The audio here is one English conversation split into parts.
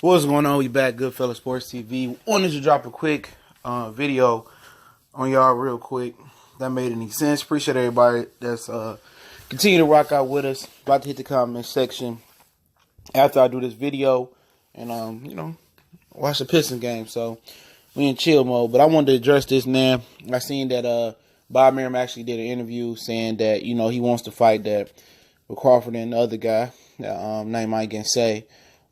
What's going on? We back, Goodfella Sports TV. Wanted to drop a quick video on y'all real quick. That made any sense. Appreciate everybody that's continue to rock out with us. About to hit the comment section after I do this video and watch the Pistons game. So we in chill mode. But I wanted to address this now. I seen that Bob Merriam actually did an interview saying that he wants to fight that with Crawford and the other guy that name I can say.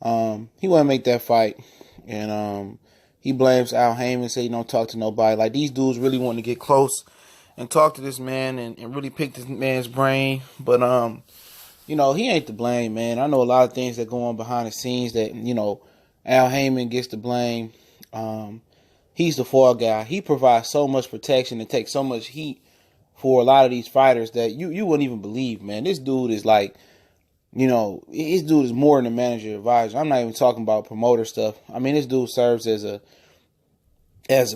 He want to make that fight, and he blames Al Haymon, say he don't talk to nobody. Like, these dudes really want to get close and talk to this man and really pick this man's brain. But he ain't to blame, man. I know a lot of things that go on behind the scenes that Al Haymon gets to blame. He's the fall guy. He provides so much protection and takes so much heat for a lot of these fighters that you wouldn't even believe, man. This dude is like, this dude is more than a manager advisor. I'm not even talking about promoter stuff. I mean, this dude serves as a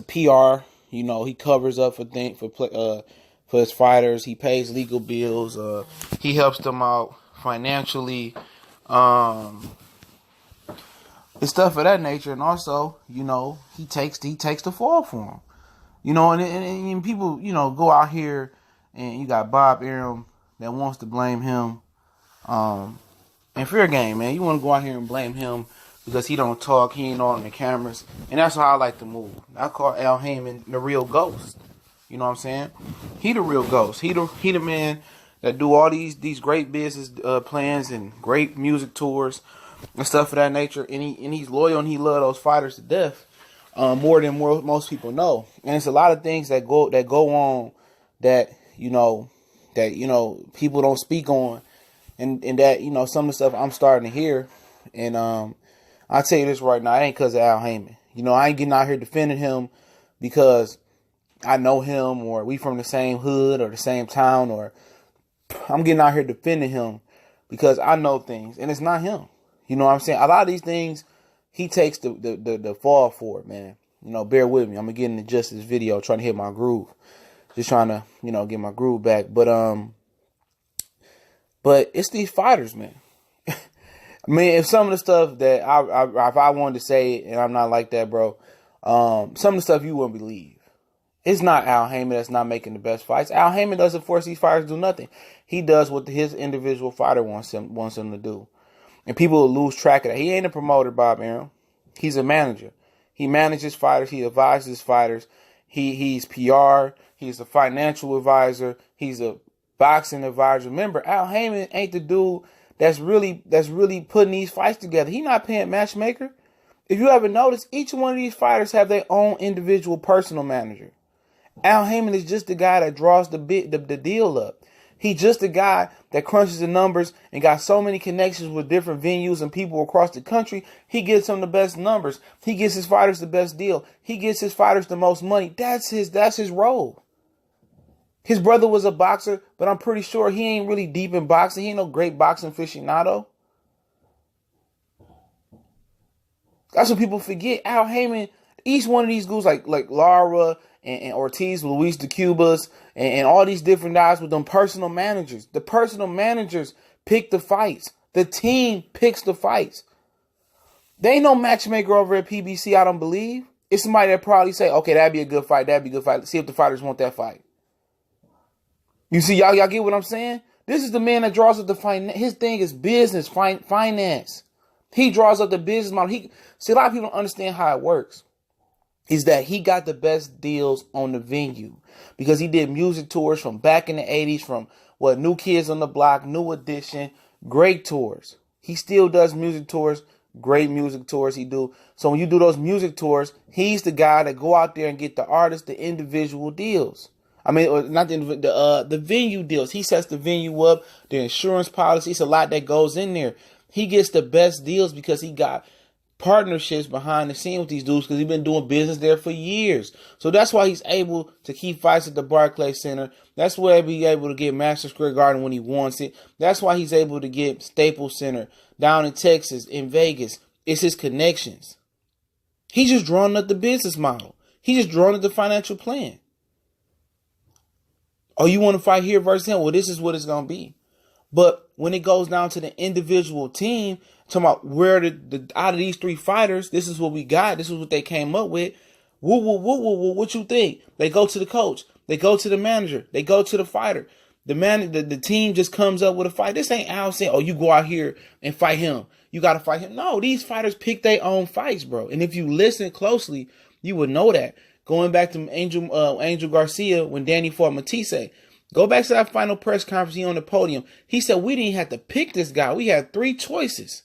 PR. He covers up for his fighters. He pays legal bills. He helps them out financially, and stuff of that nature. And also, he takes the fall for him. And people, go out here and you got Bob Arum that wants to blame him. And fair game, man. You want to go out here and blame him because he don't talk, he ain't on the cameras. And that's how I like to move. I call Al Haymon the real ghost. You know what I'm saying? He the real ghost. He the man that do all these great business plans and great music tours and stuff of that nature. And he's loyal and he love those fighters to death, more than most people know. And it's a lot of things that go on that people don't speak on. And that, some of the stuff I'm starting to hear. And I'll tell you this right now, it ain't because of Al Haymon. I ain't getting out here defending him because I know him or we from the same hood or the same town, or I'm getting out here defending him because I know things. And it's not him. You know what I'm saying? A lot of these things, he takes the fall for it, man. Bear with me. I'm going to get into just this video trying to hit my groove. Just trying to, get my groove back. But it's these fighters, man. I mean, if some of the stuff that if I wanted to say, and I'm not like that, bro, some of the stuff you wouldn't believe. It's not Al Haymon that's not making the best fights. Al Haymon doesn't force these fighters to do nothing. He does what his individual fighter wants him to do. And people will lose track of that. He ain't a promoter, Bob Arum. He's a manager. He manages fighters. He advises fighters. He's PR. He's a financial advisor. He's a boxing advisor. Remember, Al Haymon ain't the dude that's really putting these fights together. He not paying matchmaker. If you ever notice, each one of these fighters have their own individual personal manager. Al Haymon is just the guy that draws the deal up. He's just the guy that crunches the numbers and got so many connections with different venues and people across the country. He gets them the best numbers. He gets his fighters the best deal. He gets his fighters the most money. That's his role. His brother was a boxer, but I'm pretty sure he ain't really deep in boxing. He ain't no great boxing aficionado. That's what people forget. Al Haymon, each one of these dudes like Lara and Ortiz, Luis de Cubas, and all these different guys with them personal managers. The personal managers pick the fights. The team picks the fights. They ain't no matchmaker over at PBC, I don't believe. It's somebody that probably say, okay, that'd be a good fight. That'd be a good fight. Let's see if the fighters want that fight. You see, y'all get what I'm saying? This is the man that draws up the finance. His thing is business, finance. He draws up the business model. See, a lot of people don't understand how it works. Is that he got the best deals on the venue because he did music tours from back in the 80s, from New Kids on the Block, New Edition, great tours. He still does music tours, great music tours he do. So when you do those music tours, he's the guy that go out there and get the artists the individual deals. I mean, or not the venue deals. He sets the venue up, the insurance policy. It's a lot that goes in there. He gets the best deals because he got partnerships behind the scene with these dudes because he's been doing business there for years. So that's why he's able to keep fights at the Barclays Center. That's why he's able to get Madison Square Garden when he wants it. That's why he's able to get Staples Center down in Texas, in Vegas. It's his connections. He's just drawing up the business model. He's just drawing up the financial plan. Oh, you want to fight here versus him? Well, this is what it's going to be. But when it goes down to the individual team, Talking about where the out of these 3 fighters, this is what we got. This is what they came up with. Woo, woo, woo, woo, woo. What you think? They go to the coach. They go to the manager. They go to the fighter. The team just comes up with a fight. This ain't Al saying, oh, you go out here and fight him. You got to fight him. No, these fighters pick their own fights, bro. And if you listen closely, you would know that. Going back to Angel Garcia when Danny fought Matisse. Go back to that final press conference. He on the podium. He said, we didn't have to pick this guy. We had 3 choices.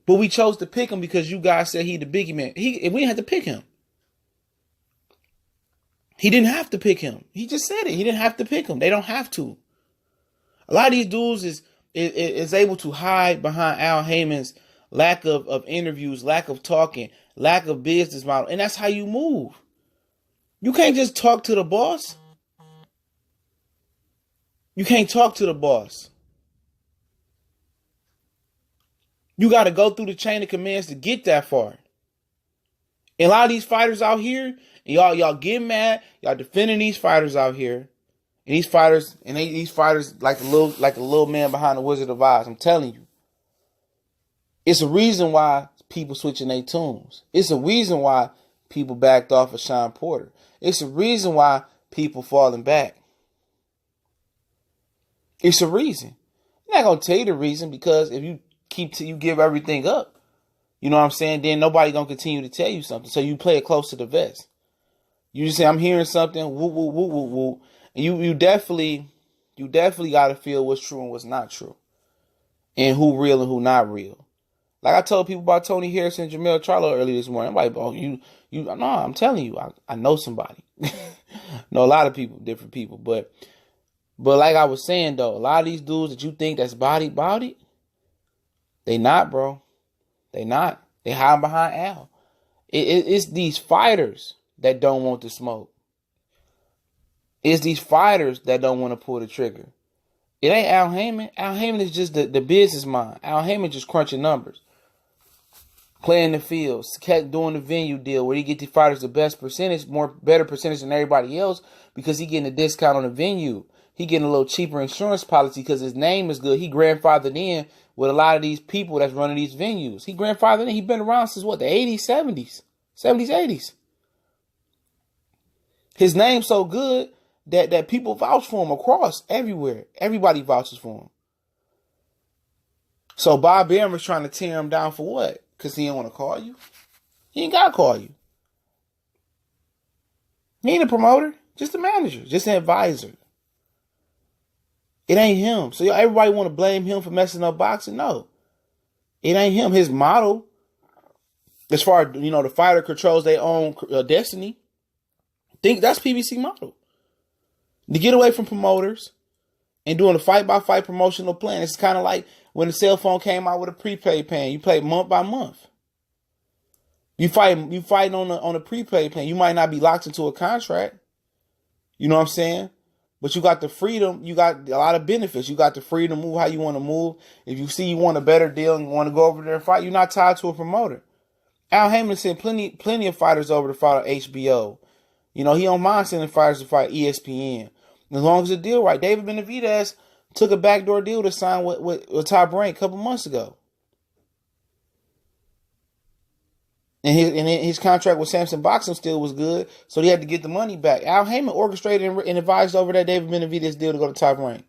But we chose to pick him because you guys said he the biggie man. We didn't have to pick him. He didn't have to pick him. He just said it. He didn't have to pick him. They don't have to. A lot of these dudes is able to hide behind Al Haymon's lack of interviews, lack of talking, lack of business model. And that's how you move. You can't just talk to the boss. You can't talk to the boss. You got to go through the chain of commands to get that far. And a lot of these fighters out here, and y'all get mad, y'all defending these fighters out here, and these fighters like the little man behind the Wizard of Oz. I'm telling you, it's a reason why people switching their tunes. It's a reason why people backed off of Sean Porter. It's a reason why people falling back. It's a reason. I'm not gonna tell you the reason because if you you give everything up, you know what I'm saying, then nobody gonna continue to tell you something. So you play it close to the vest. You just say, I'm hearing something, woo, woo, woo, woo, woo. And you definitely gotta feel what's true and what's not true. And who real and who not real. Like I told people about Tony Harrison and Jamel Charlo earlier this morning. I'm like, oh, no, I'm telling you, I know somebody. Know a lot of people, different people. But like I was saying though, a lot of these dudes that you think that's body, they not, bro. They not. They hide behind Al. It's these fighters that don't want to smoke. It's these fighters that don't want to pull the trigger. It ain't Al Haymon. Al Haymon is just the business mind. Al Haymon just crunching numbers. Playing the fields, doing the venue deal where he get the fighters the best percentage, better percentage than everybody else because he getting a discount on the venue. He getting a little cheaper insurance policy because his name is good. He grandfathered in with a lot of these people that's running these venues. He grandfathered in. He been around since what, the 80s, 70s, 80s. His name's so good that people vouch for him across everywhere. Everybody vouches for him. So Bob Arum was trying to tear him down for what? Because he didn't want to call you? He ain't got to call you. He ain't a promoter. Just a manager. Just an advisor. It ain't him. So everybody want to blame him for messing up boxing? No. It ain't him. His model, as far as, the fighter controls their own destiny, think that's PBC model. To get away from promoters and doing a fight-by-fight promotional plan. It's kind of like when the cell phone came out with a prepaid plan. You play month by month. You fighting on a prepaid plan. You might not be locked into a contract. You know what I'm saying? But you got the freedom. You got a lot of benefits. You got the freedom to move how you want to move. If you see you want a better deal and you want to go over there and fight, you're not tied to a promoter. Al Haymon sent plenty of fighters over to fight on HBO. He don't mind sending fighters to fight ESPN. As long as the deal right. David Benavidez took a backdoor deal to sign with Top Rank a couple months ago. And his contract with Samson Boxing still was good, so he had to get the money back. Al Haymon orchestrated and advised over that David Benavidez deal to go to Top Rank.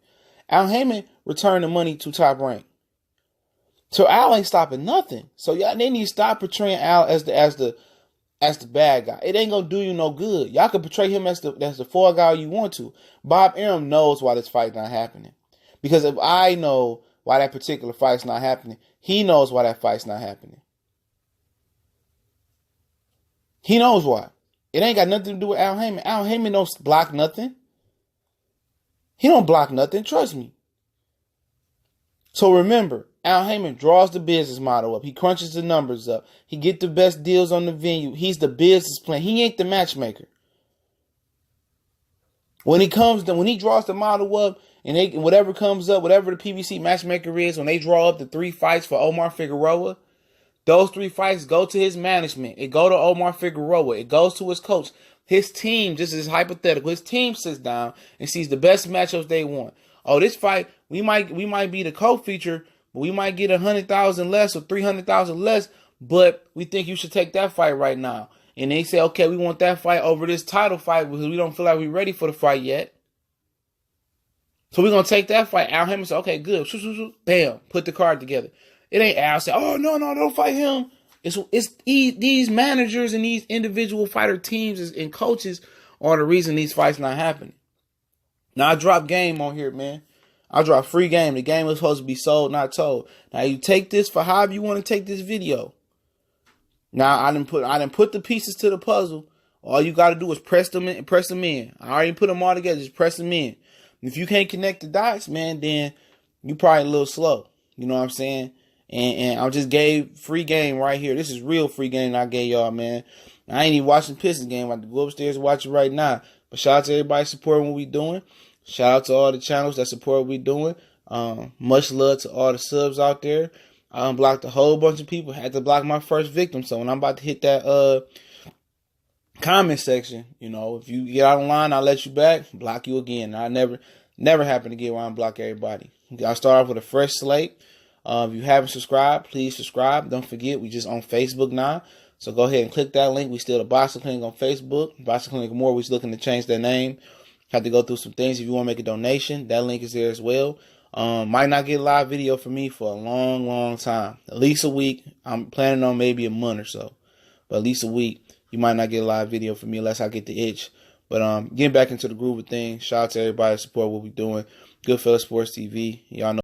Al Haymon returned the money to Top Rank. So Al ain't stopping nothing. So y'all, they need to stop portraying Al as the bad guy. It ain't gonna do you no good. Y'all can portray him as the fall guy you want to. Bob Arum knows why this fight not happening. Because if I know why that particular fight's not happening, he knows why that fight's not happening. He knows why. It ain't got nothing to do with Al Haymon. Al Haymon don't block nothing. He don't block nothing. Trust me. So remember, Al Haymon draws the business model up. He crunches the numbers up. He get the best deals on the venue. He's the business plan. He ain't the matchmaker. When he draws the model up and whatever comes up, whatever the PBC matchmaker is, when they draw up the 3 fights for Omar Figueroa, those 3 fights go to his management. It go to Omar Figueroa. It goes to his coach. His team, just as hypothetical, his team sits down and sees the best matchups they want. Oh, this fight, we might be the co-feature, We might get 100,000 less or 300,000 less, but we think you should take that fight right now. And they say, okay, we want that fight over this title fight because we don't feel like we're ready for the fight yet. So we're going to take that fight. Al Haymon said, okay, good. Bam, put the card together. It ain't Al say, oh, no, don't fight him. It's these managers and these individual fighter teams and coaches are the reason these fights not happening. Now, I drop game on here, man. I drop free game. The game was supposed to be sold, not told. Now, you take this for however you want to take this video. Now, I didn't put the pieces to the puzzle. All you got to do is press them in. I already put them all together. Just press them in. If you can't connect the dots, man, then you probably a little slow. You know what I'm saying? And I just gave free game right here. This is real free game I gave y'all, man. I ain't even watching Pistons game. I have to go upstairs and watch it right now. But shout out to everybody supporting what we doing. Shout out to all the channels that support what we doing. Much love to all the subs out there. I unblocked a whole bunch of people. Had to block my first victim. So when I'm about to hit that comment section, you know, if you get out of line, I'll let you back, block you again. I never happen to get where I block everybody. I start off with a fresh slate. If you haven't subscribed, please subscribe. Don't forget, we just on Facebook now. So go ahead and click that link. We still the Boxing Clinic on Facebook. Boxing Clinic More, we're looking to change their name. Have to go through some things. If you want to make a donation, that link is there as well. Might not get a live video from me for a long time. At least a week. I'm planning on maybe a month or so. But at least a week. You might not get a live video from me unless I get the itch. But getting back into the groove of things. Shout out to everybody that support what we're doing. Goodfellas Sports TV. Y'all know.